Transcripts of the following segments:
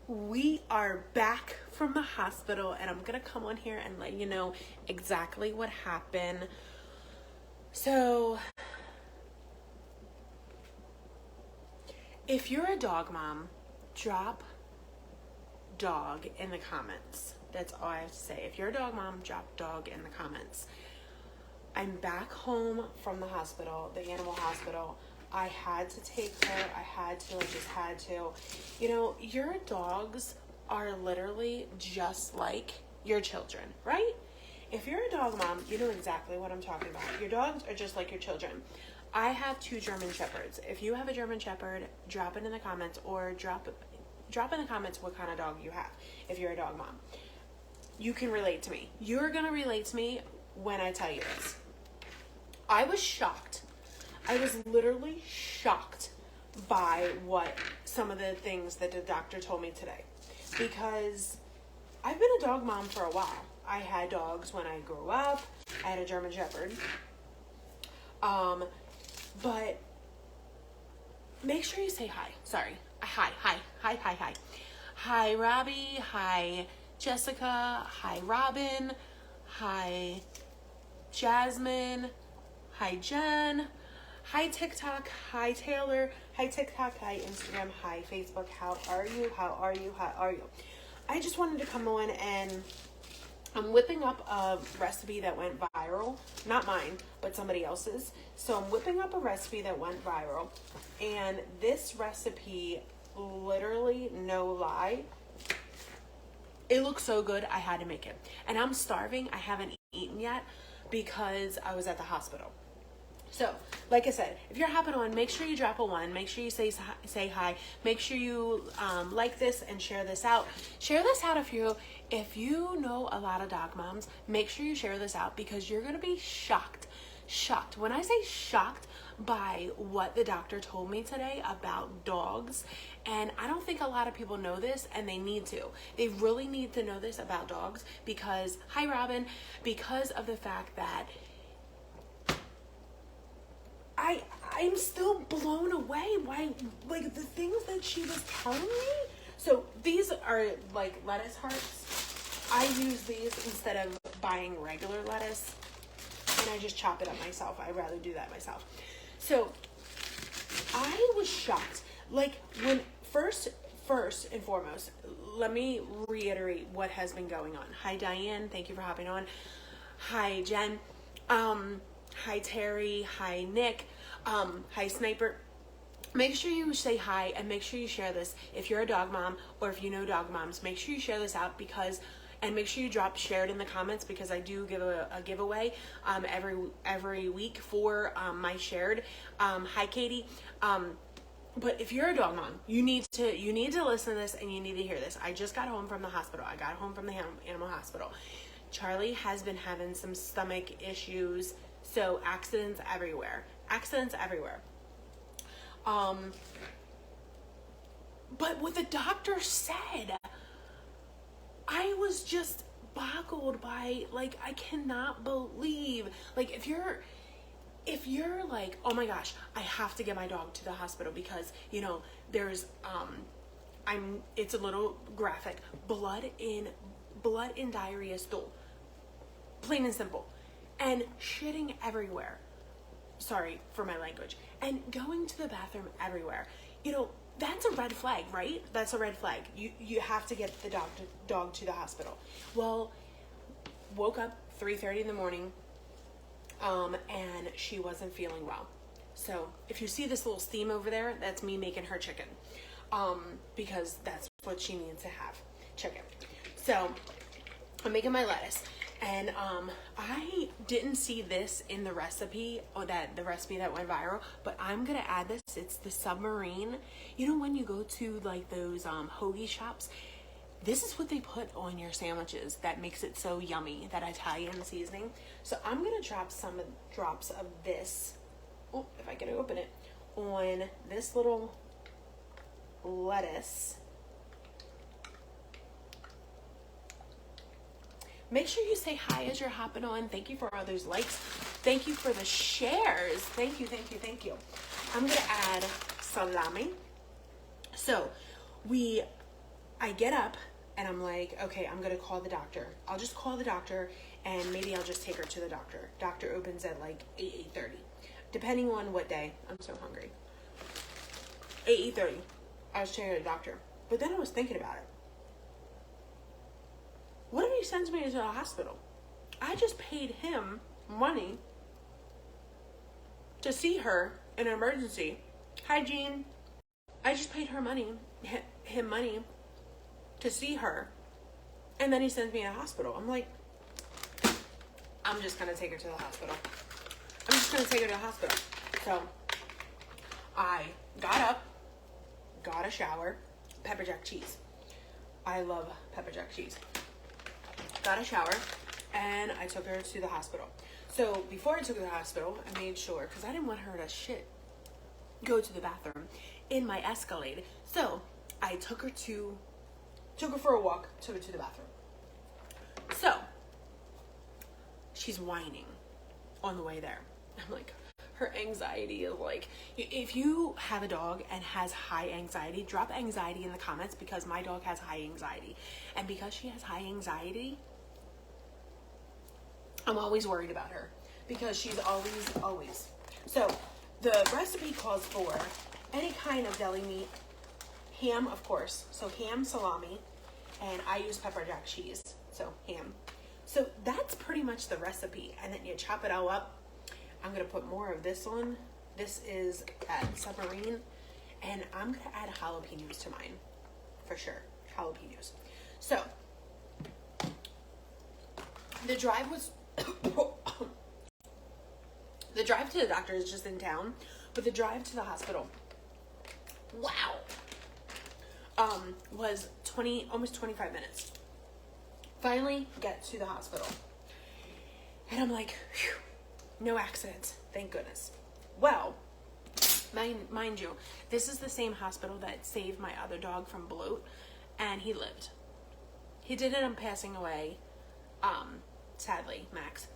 We are back from the hospital, and I'm gonna come on here and let you know exactly what happened. So, if you're a dog mom, drop dog in the comments. That's all I have to say. If you're a dog mom, drop dog in the comments. I'm back home from the hospital, the animal hospital. I had to take her. I just had to. You know, your dogs are literally just like your children, right? If you're a dog mom, you know exactly what I'm talking about. Your dogs are just like your children. I have 2 German Shepherds. If you have a German Shepherd, drop it in the comments, or drop in the comments what kind of dog you have if you're a dog mom. You can relate to me. You're going to relate to me when I tell you this. I was shocked. I was literally shocked by some of the things that the doctor told me today, because I've been a dog mom for a while. I had dogs when I grew up. I had a German Shepherd. But make sure you say hi. Sorry. Hi. Hi, Robbie. Hi, Jessica. Hi, Robin. Hi, Jasmine. Hi, Jen. Hi, TikTok. Hi, Taylor. Hi, TikTok. Hi, Instagram. Hi, Facebook. How are you? I just wanted to come on, and I'm whipping up a recipe that went viral. Not mine, but somebody else's. So I'm whipping up a recipe that went viral. And this recipe, literally, no lie, it looks so good, I had to make it. And I'm starving. I haven't eaten yet because I was at the hospital. So, like I said, if you're hopping on, make sure you drop a 1. Make sure you say hi. Make sure you like this and share this out. Share this out if you know a lot of dog moms. Make sure you share this out, because you're gonna be shocked. When I say shocked by what the doctor told me today about dogs, and I don't think a lot of people know this, and they need to. They really need to know this about dogs, because hi, Robin, because of the fact that I'm still blown away by like the things that she was telling me. So these are like lettuce hearts. I use these instead of buying regular lettuce, and I just chop it up myself. I'd rather do that myself. So I was shocked. Like, when first and foremost, let me reiterate what has been going on. Hi, Diane. Thank you for hopping on. Hi, Jen. Hi, Terry. Hi, Nick. Hi, Sniper. Make sure you say hi, and make sure you share this. If you're a dog mom, or if you know dog moms, make sure you share this out, and make sure you share it in the comments, because I do give a giveaway every week for my shared. Hi, Katie. But if you're a dog mom, you need to listen to this, and you need to hear this. I just got home from the hospital. I got home from the animal hospital. Charlie has been having some stomach issues, so accidents everywhere. But what the doctor said, I was just boggled by, like, I cannot believe, like, if you're like, oh my gosh, I have to get my dog to the hospital because, you know, there's, it's a little graphic, blood in diarrhea stool, plain and simple, and shitting everywhere. Sorry for my language. And going to the bathroom everywhere. You know, that's a red flag, right? That's a red flag. You have to get the dog to the hospital. Well, woke up 3:30 in the morning, and she wasn't feeling well. So if you see this little steam over there, that's me making her chicken, because that's what she needs to have, chicken. So I'm making my lettuce. And I didn't see this in the recipe, or the recipe that went viral, but I'm gonna add this. It's the submarine. You know, when you go to like those hoagie shops, this is what they put on your sandwiches that makes it so yummy, that Italian seasoning. So I'm gonna drop some drops of this, if I can open it, on this little lettuce. Make sure you say hi as you're hopping on. Thank you for all those likes. Thank you for the shares. Thank you. I'm going to add salami. So we I get up and I'm like, okay, I'm going to call the doctor. I'll just call the doctor and maybe I'll just take her to the doctor. Doctor opens at like 8:30. Depending on what day. I'm so hungry. 8:30. I was taking her to the doctor. But then I was thinking about it. What if he sends me to the hospital? I just paid him money to see her in an emergency. Hi, Jean. I just paid her money, him money to see her. And then he sends me to the hospital. I'm like, I'm just going to take her to the hospital. I'm just going to take her to the hospital. So I got up, got a shower, pepper jack cheese. I love pepper jack cheese. Got a shower, and I took her to the hospital. So before I took her to the hospital, I made sure, because I didn't want her to go to the bathroom in my Escalade. So I took her for a walk, took her to the bathroom. So she's whining on the way there. I'm like, her anxiety is like, if you have a dog and has high anxiety, drop anxiety in the comments, because my dog has high anxiety. And because she has high anxiety, I'm always worried about her, because she's always. So the recipe calls for any kind of deli meat, ham, of course. So ham, salami, and I use pepper jack cheese. So ham. So that's pretty much the recipe. And then you chop it all up. I'm going to put more of this on. This is at Submarine. And I'm going to add jalapenos to mine. For sure. Jalapenos. So the drive was... the drive to the doctor is just in town. But the drive to the hospital... Wow. Was almost 25 minutes. Finally get to the hospital. And I'm like, phew, no accidents. Thank goodness. Well, mind you, this is the same hospital that saved my other dog from bloat, and he lived. He did end up passing away, sadly, Max,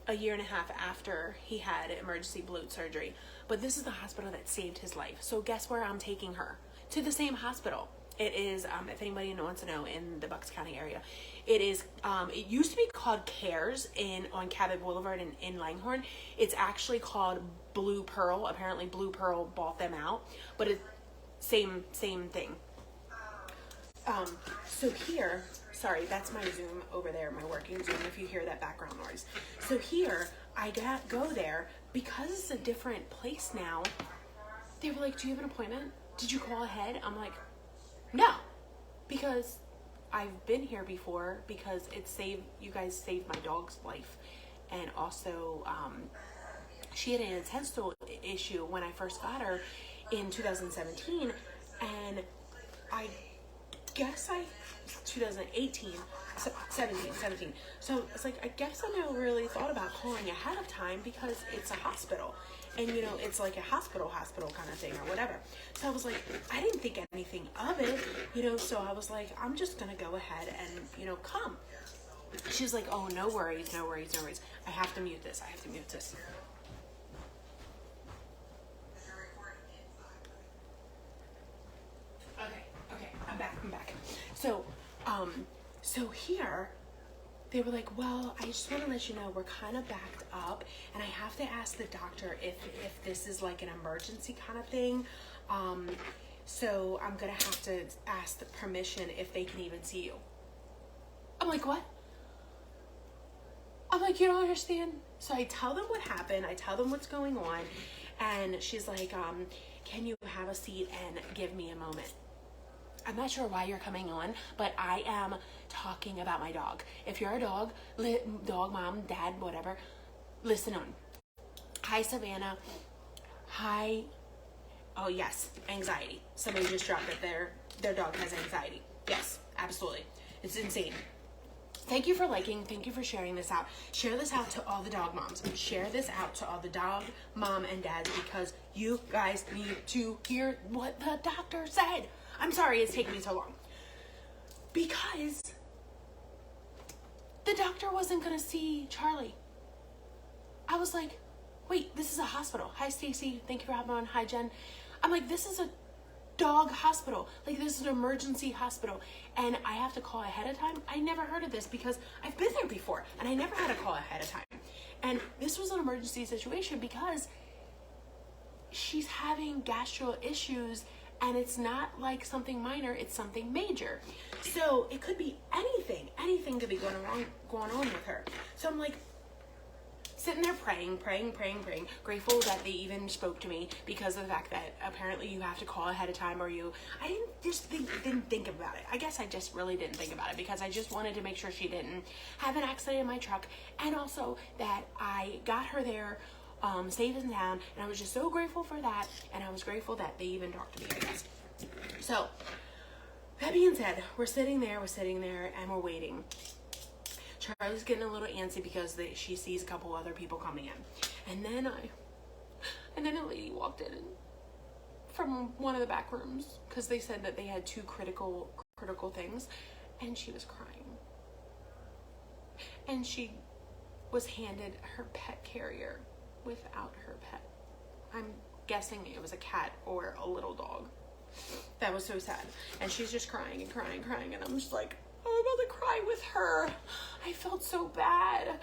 a year and a half after he had emergency bloat surgery. But this is the hospital that saved his life. So guess where I'm taking her? To the same hospital. It is, if anybody wants to know, in the Bucks County area. It is, it used to be called CARES on Cabot Boulevard in Langhorne. It's actually called Blue Pearl. Apparently Blue Pearl bought them out, but it's same thing. So here, sorry, that's my Zoom over there, my working Zoom, if you hear that background noise. So here, I go there, because it's a different place now. They were like, do you have an appointment? Did you call ahead? I'm like, no, because I've been here before, because you guys saved my dog's life. And also, she had an intestinal issue when I first got her in 2017. And I guess 2018, 17. So it's like, I guess I never really thought about calling ahead of time, because it's a hospital. And, it's like a hospital kind of thing or whatever. So I was like, I didn't think anything of it, so I was like, I'm just going to go ahead and, come. She's like, oh, no worries. I have to mute this. Okay, I'm back. So here, they were like, well, I just want to let you know we're kind of backed up, and I have to ask the doctor if this is like an emergency kind of thing. So I'm going to have to ask the permission if they can even see you. I'm like, what? I'm like, you don't understand? So I tell them what happened. I tell them what's going on. And she's like, can you have a seat and give me a moment? I'm not sure why you're coming on, but I am talking about my dog. If you're a dog mom, dad, whatever, listen on. Hi, Savannah. Hi. Oh, yes, anxiety. Somebody just dropped that their dog has anxiety. Yes, absolutely. It's insane. Thank you for liking. Thank you for sharing this out. Share this out to all the dog moms. Share this out to all the dog mom and dads, because you guys need to hear what the doctor said. I'm sorry it's taking me so long. Because the doctor wasn't going to see Charlie. I was like, wait, this is a hospital. Hi, Stacy. Thank you for having me on. Hi, Jen. I'm like, this is dog hospital. Like, this is an emergency hospital, and I have to call ahead of time. I never heard of this because I've been there before, and I never had to call ahead of time. And this was an emergency situation because she's having gastro issues, and it's not like something minor, it's something major. So it could be anything could be going on with her. So I'm like, sitting there praying, grateful that they even spoke to me because of the fact that apparently you have to call ahead of time, or I didn't think about it. I guess I just really didn't think about it because I just wanted to make sure she didn't have an accident in my truck, and also that I got her there safe and sound, and I was just so grateful for that, and I was grateful that they even talked to me, I guess. So, that being said, we're sitting there, and we're waiting. Charlie's getting a little antsy because she sees a couple other people coming in. And then a lady walked in from one of the back rooms because they said that they had two critical things, and she was crying. And she was handed her pet carrier without her pet. I'm guessing it was a cat or a little dog. That was so sad. And she's just crying, and I'm just like, I'm about to cry with her. I felt so bad.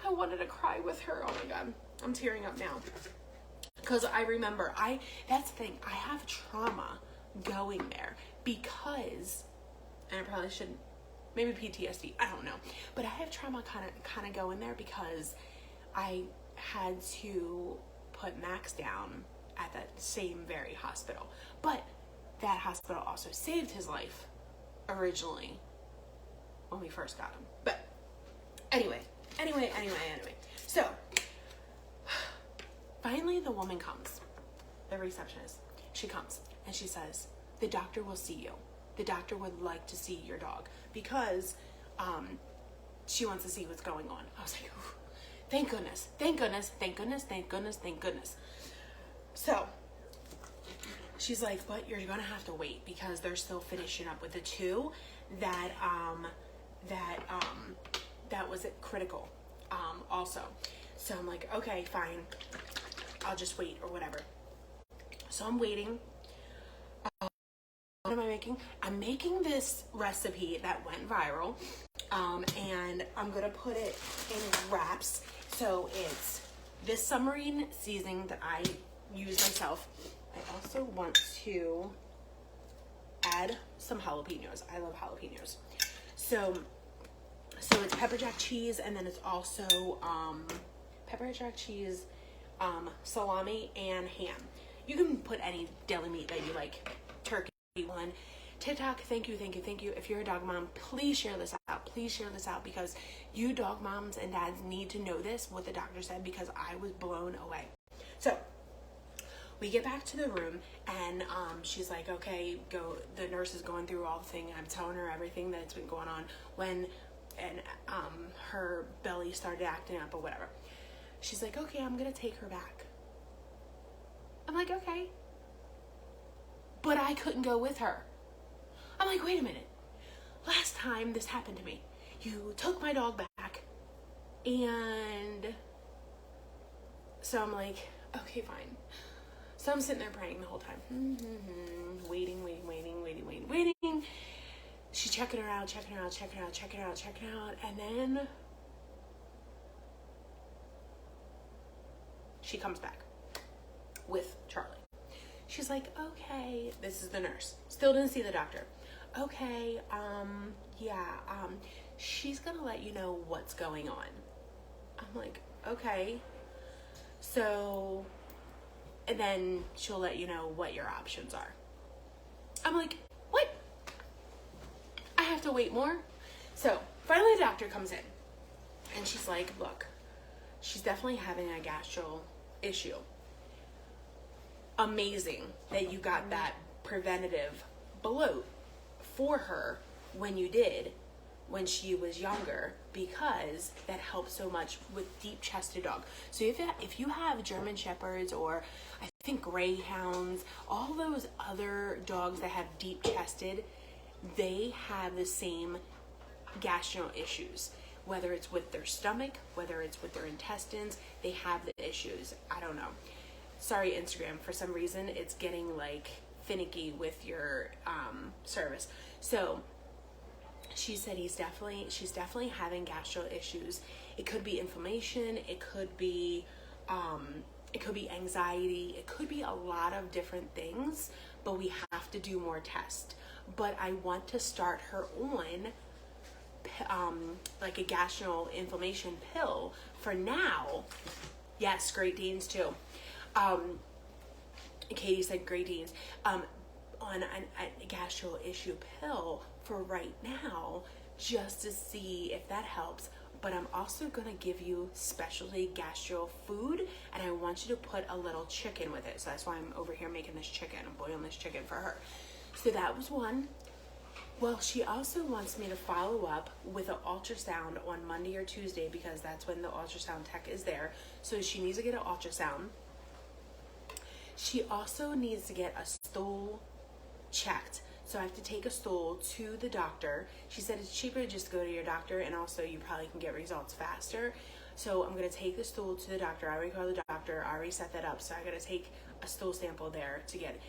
I wanted to cry with her. Oh my God. I'm tearing up now. Because I remember, that's the thing, I have trauma going there because, and I probably shouldn't, maybe PTSD, I don't know. But I have trauma kind of going there because I had to put Max down at that same very hospital. But that hospital also saved his life originally when we first got him. But anyway. So finally the woman comes, the receptionist. She comes and she says, the doctor will see you. The doctor would like to see your dog because she wants to see what's going on. I was like, thank goodness. So she's like, but you're gonna have to wait because they're still finishing up with the two that was critical also. So I'm like, okay, fine, I'll just wait or whatever. So I'm waiting. What am I making? I'm making this recipe that went viral, and I'm gonna put it in wraps. So it's this submarine seasoning that I use myself. I also want to add some jalapenos. I love jalapenos. So it's pepper jack cheese, and then it's also pepper jack cheese, salami, and ham. You can put any deli meat that you like. Turkey one. TikTok, thank you. If you're a dog mom, please share this out because you dog moms and dads need to know this, what the doctor said, because I was blown away. So we get back to the room, and she's like, okay, go. The nurse is going through all the thing. I'm telling her everything that's been going on and her belly started acting up or whatever. She's like, okay, I'm gonna take her back. I'm like, okay. But I couldn't go with her. I'm like, wait a minute. Last time this happened to me, you took my dog back, and so I'm like, okay, fine. So I'm sitting there praying the whole time. Waiting. She's checking her out. And then she comes back with Charlie. She's like, okay, this is the nurse. Still didn't see the doctor. Okay, she's gonna let you know what's going on. I'm like, okay. So, and then she'll let you know what your options are. I'm like, what? I have to wait more? So, finally the doctor comes in. And she's like, look, she's definitely having a gastro issue. Amazing that you got that preventative bloat for her when you did, when she was younger, because that helps so much with deep-chested dog. So if you have German Shepherds, or I think Greyhounds, all those other dogs that have deep-chested, they have the same gastro issues. Whether it's with their stomach, whether it's with their intestines, they have the issues. I don't know. Sorry, Instagram, for some reason it's getting like finicky with your service. So she said she's definitely having gastro issues. It could be inflammation, it could be anxiety, it could be a lot of different things, but we have to do more tests. But I want to start her on like a gastro inflammation pill for now. Yes, Great Danes too. Katie said Great Danes. On a gastro issue pill for right now, just to see if that helps. But I'm also going to give you specialty gastro food, and I want you to put a little chicken with it. So that's why I'm over here making this chicken. I'm boiling this chicken for her. So that was one. Well, she also wants me to follow up with an ultrasound on Monday or Tuesday, because that's when the ultrasound tech is there. So she needs to get an ultrasound. She also needs to get a stool checked. So I have to take a stool to the doctor. She said it's cheaper to just go to your doctor, and also you probably can get results faster. So I'm going to take the stool to the doctor. I already called the doctor. I already set that up. So I got to take a stool sample there to get it.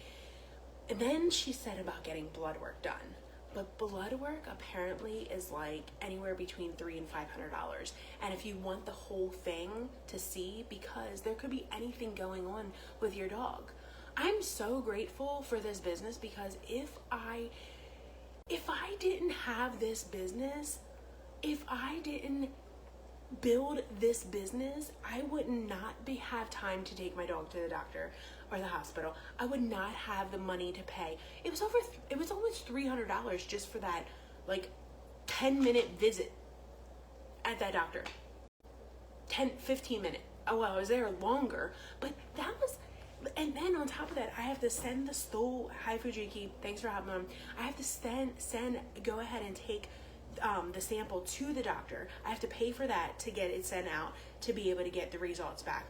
And then she said about getting blood work done. But blood work apparently is like anywhere between $300 and $500. And if you want the whole thing to see, because there could be anything going on with your dog. I'm so grateful for this business, because if I didn't have this business, if I didn't build this business, I would not have time to take my dog to the doctor or the hospital. I would not have the money to pay. It was almost $300 just for that like 10-minute visit at that doctor. 15 minute. Oh well, I was there longer, but that was. And then on top of that, I have to send the stool. Hi Fujiki, thanks for having me on. I have to go ahead and take the sample to the doctor. I have to pay for that to get it sent out to be able to get the results back.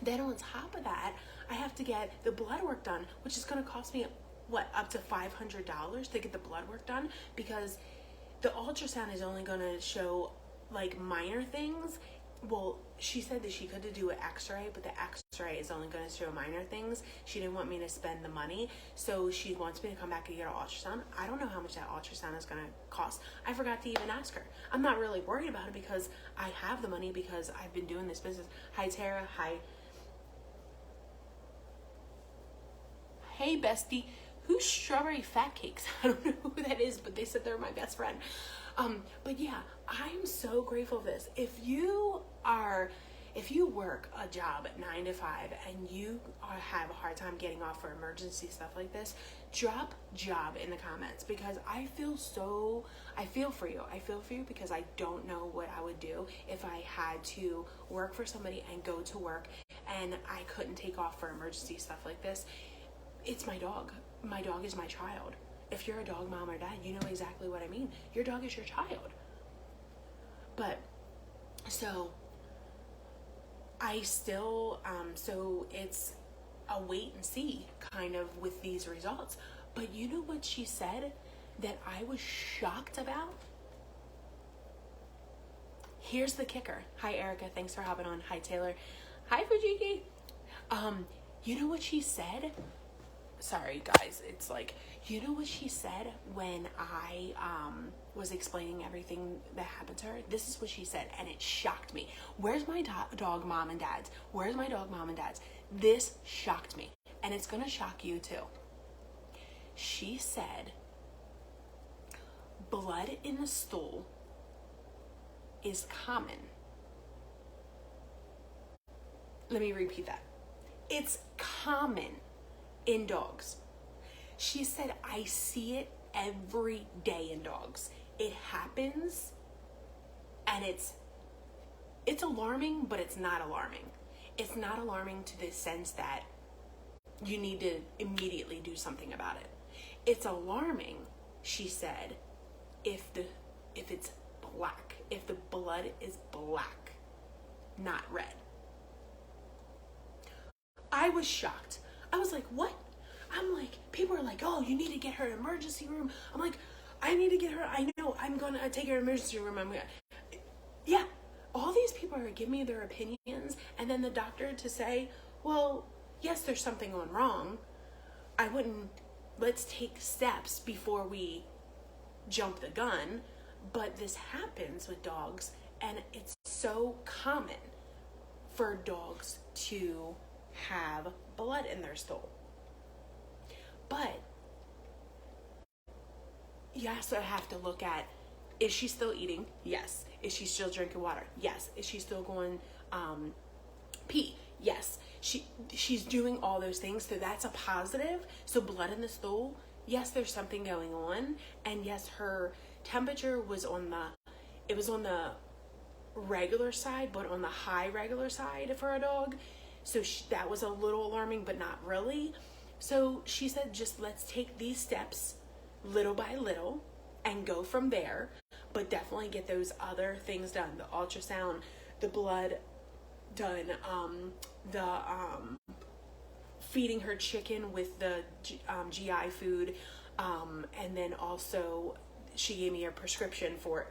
Then on top of that, I have to get the blood work done, which is going to cost me up to $500 to get the blood work done, because the ultrasound is only going to show like minor things. Well, she said that she could do an x-ray, but the x-ray is only going to show minor things. She didn't want me to spend the money, so she wants me to come back and get an ultrasound. I don't know how much that ultrasound is going to cost. I forgot to even ask her. I'm not really worried about it because I have the money, because I've been doing this business. Hi, Tara. Hi. Hey, bestie. Who's Strawberry Fat Cakes? I don't know who that is, but they said they're my best friend. But yeah, I'm so grateful for this. If you work a job at 9 to 5 and you have a hard time getting off for emergency stuff like this, drop job in the comments, because I feel for you. I feel for you because I don't know what I would do if I had to work for somebody and go to work and I couldn't take off for emergency stuff like this. It's my dog. My dog is my child. If you're a dog mom or dad, you know exactly what I mean. Your dog is your child. But, so, I still, so it's a wait and see kind of with these results. But you know what she said that I was shocked about? Here's the kicker. Hi, Erica. Thanks for hopping on. Hi, Taylor. Hi, Fujiki. You know what she said? Sorry, guys. It's like, you know what she said when I was explaining everything that happened to her? This is what she said, and it shocked me. Where's my dog mom and dad's? Where's my dog mom and dad's? This shocked me, and it's going to shock you too. She said, blood in the stool is common. Let me repeat that. It's common in dogs. She said, I see it every day in dogs. It happens, and it's alarming, but it's not alarming. It's not alarming to the sense that you need to immediately do something about it. It's alarming, she said, if it's black, if the blood is black, not red. I was shocked. I was like, what? I'm like, people are like, oh, you need to get her an emergency room. I'm like, I need to get her, I know, I'm going to take her to an emergency room. Yeah, all these people are giving me their opinions, and then the doctor to say, well, yes, there's something going wrong, let's take steps before we jump the gun. But this happens with dogs, and it's so common for dogs to have blood in their stool. But you also have to look at, is she still eating? Yes. Is she still drinking water? Yes. Is she still going pee? Yes. She's doing all those things, so that's a positive. So blood in the stool, yes, there's something going on, and yes, her temperature was on the regular side, but on the high regular side for a dog. So that was a little alarming, but not really. So she said, just let's take these steps little by little and go from there, but definitely get those other things done, the ultrasound, the blood done, the feeding her chicken with the GI food, and then also she gave me a prescription for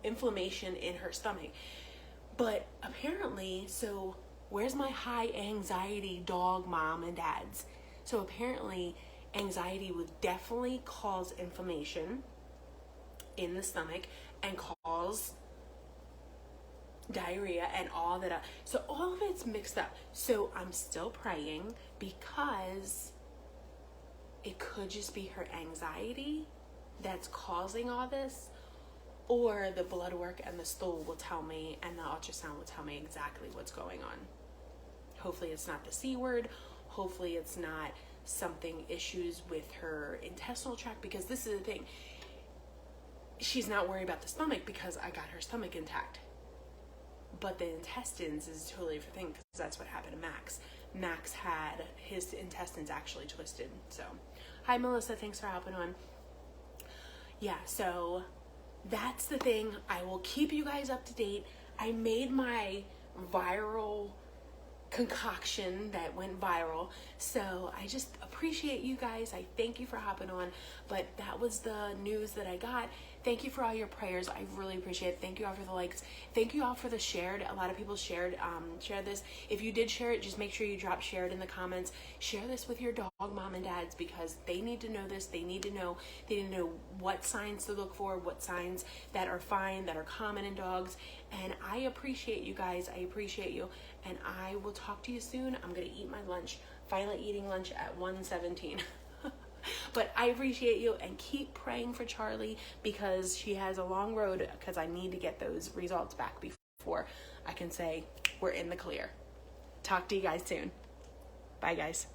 inflammation in her stomach. But apparently, so where's my high anxiety dog mom and dads? So apparently anxiety would definitely cause inflammation in the stomach and cause diarrhea and all that. So all of it's mixed up. So I'm still praying, because it could just be her anxiety that's causing all this, or the blood work and the stool will tell me, and the ultrasound will tell me exactly what's going on. Hopefully it's not the C word. Hopefully it's not something issues with her intestinal tract, because this is the thing. She's not worried about the stomach because I got her stomach intact. But the intestines is a totally different thing, because that's what happened to Max. Max had his intestines actually twisted. So, hi Melissa, thanks for hopping on. Yeah, so that's the thing. I will keep you guys up to date. I made my viral concoction that went viral, so I just appreciate you guys. I thank you for hopping on. But that was the news that I got. Thank you for all your prayers. I really appreciate it. Thank you all for the likes. Thank you all for the shared. A lot of people shared this. If you did share it, just make sure you drop shared in the comments. Share this with your dog mom and dads, because they need to know this. They need to know what signs to look for, what signs that are fine, that are common in dogs. And I appreciate you guys. I appreciate you. And I will talk to you soon. I'm going to eat my lunch. Finally eating lunch at 1:17. But I appreciate you, and keep praying for Charlie, because she has a long road, because I need to get those results back before I can say we're in the clear. Talk to you guys soon. Bye, guys.